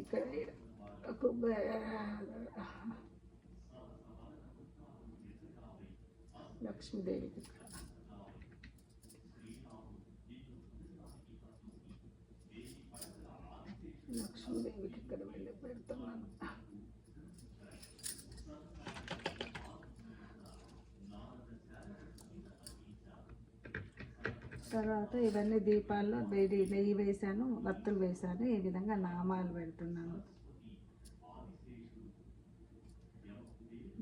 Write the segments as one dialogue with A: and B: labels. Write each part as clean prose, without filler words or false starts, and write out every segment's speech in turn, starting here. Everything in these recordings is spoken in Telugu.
A: ఇక్కడ కొబ్బరి లక్ష్మీదేవికి లక్ష్మీదేవికి ఇక్కడ వెళ్ళి పెడుతున్నాను. తర్వాత ఇవన్నీ దీపాల్లో నెయ్యి వేసాను, వత్తులు వేసాను. ఈ విధంగా నామాలు పెడుతున్నాను.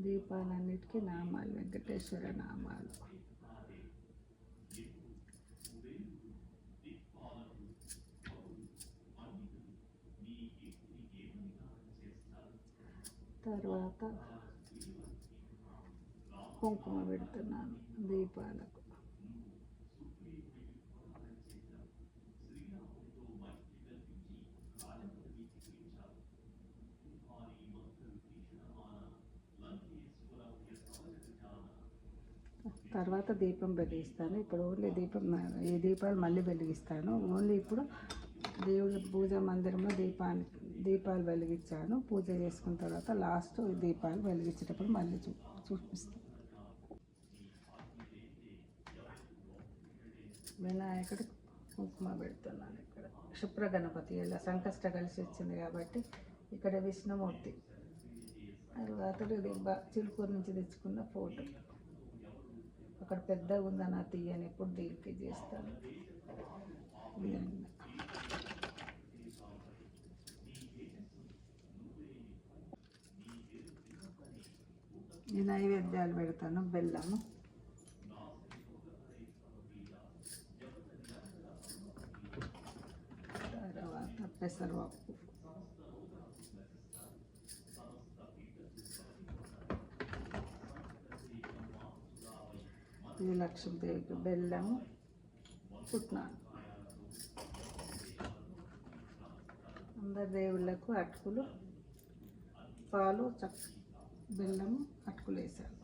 A: దీపాలన్నిటికీ నామాలు, వెంకటేశ్వర నామాలు. తర్వాత కుంకుమ పెడుతున్నాను దీపాలకు. తర్వాత దీపం వెలిగిస్తాను. ఇప్పుడు ఓన్లీ ఈ దీపాలు మళ్ళీ వెలిగిస్తాను. ఓన్లీ ఇప్పుడు దేవుడి పూజా మందిరంలో దీపాలు వెలిగించాను. పూజ చేసుకున్న తర్వాత లాస్ట్ ఈ దీపాలు వెలిగించేటప్పుడు మళ్ళీ చూపిస్తాను. వినాయకుడు కుంకుమ పెడుతున్నాను. ఇక్కడ శుభ్ర గణపతి ఇలా సంకష్ట కలిసి వచ్చింది కాబట్టి ఇక్కడ విష్ణుమూర్తి. తర్వాత చిలుకూరు నుంచి తెచ్చుకున్న ఫోటో అక్కడ పెద్దగా ఉందని తీయని ఎప్పుడు దీనికి చేస్తాను. ఈ నైవేద్యాలు పెడతాను. బెల్లము, తర్వాత పెసరపప్పు, ఇది లక్ష్మీదేవికి బెల్లము, పుట్నాలు. అందరి దేవుళ్ళకు అటుకులు, పాలు, బెల్లము, అటుకులు వేసాను.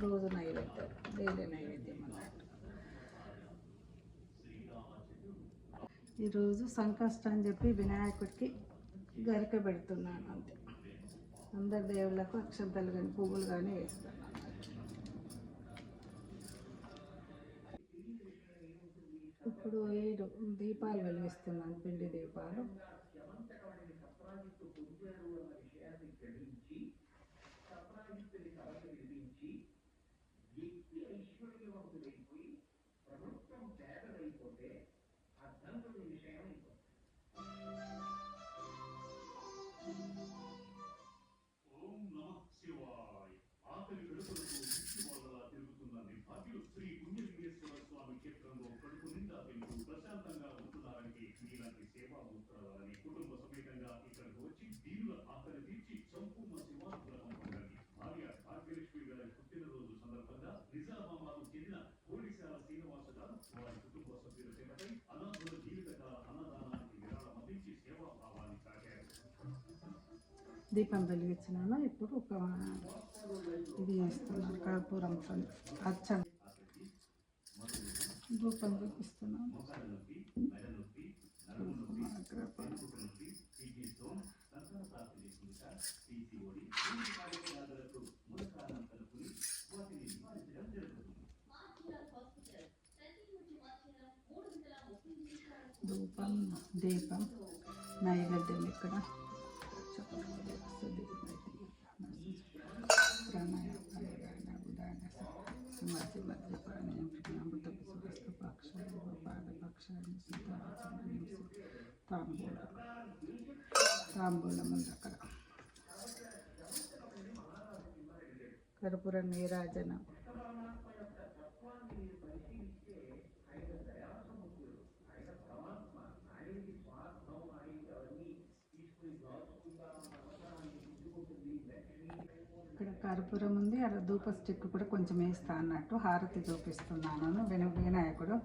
A: రోజు నైవేద్యం, డైలీ నైవేద్యం అన్నట్టు. ఈరోజు సంకష్ట అని చెప్పి వినాయకుడికి గరిక పెడుతున్నాను అంతే. అందరి దేవుళ్ళకు అక్షంతలు కానీ పువ్వులు కానీ వేస్తాను. ఇప్పుడు 7 దీపాలు వెలిగిస్తున్నాను, పిండి దీపాలు. దీపం వెలిగించినాను. ఇప్పుడు ఒక ఇది చేస్తున్నాను, కర్పూరం అర్చన ధూపం చూపిస్తున్నాను. ధూపం, దీపం, నైవేద్యం ఇక్కడ తాంబూలం ఉంది అక్కడ. కర్పూర నీరాజనం, ఇక్కడ కర్పూరం ఉంది. అక్కడ ధూప స్టిక్ కూడా కొంచెం వేస్తా అన్నట్టు హారతి చూపిస్తున్నాను. వినాయకుడు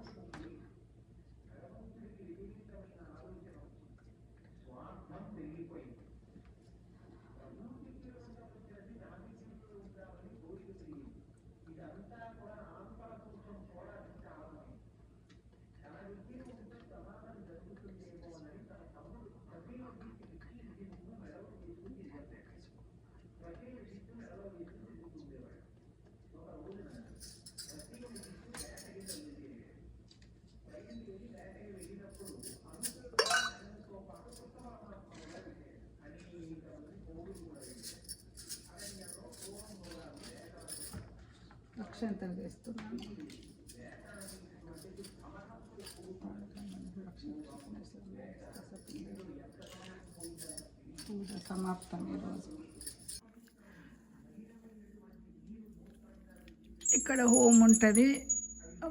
A: అక్షంతలు వేస్తున్నాను. పూజ సమాప్తం ఈరోజు. ఇక్కడ హోమ్ ఉంటుంది.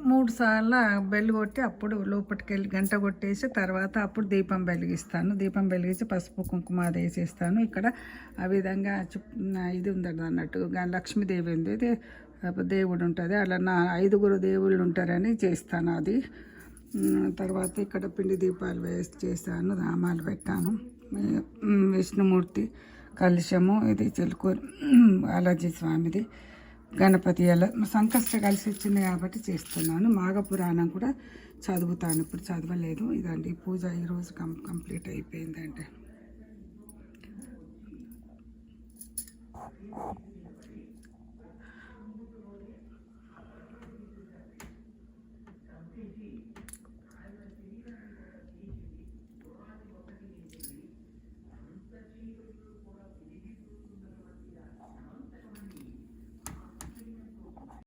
A: 3 సార్లు బెల్ కొట్టి అప్పుడు లోపలికి వెళ్ళి గంట కొట్టేసి తర్వాత అప్పుడు దీపం వెలిగిస్తాను. దీపం వెలిగించి పసుపు కుంకుమ అది వేసేస్తాను. ఇక్కడ ఆ విధంగా ఇది ఉంది అన్నట్టు లక్ష్మీదేవి ఉంది, ఇది దేవుడు ఉంటుంది. అలా 5 దేవుళ్ళు ఉంటారని చేస్తాను అది. తర్వాత ఇక్కడ పిండి దీపాలు చేస్తాను, నామాలు పెట్టాను. విష్ణుమూర్తి కలశము, ఇది చిలుకు బాలాజీ స్వామిది, గణపతి అలా సంకష్ట కలిసి వచ్చింది కాబట్టి చేస్తున్నాను. మాఘపురాణం కూడా చదువుతాను, ఇప్పుడు చదవలేదు. ఇదండి పూజ ఈరోజు కంప్లీట్ అయిపోయిందంటే.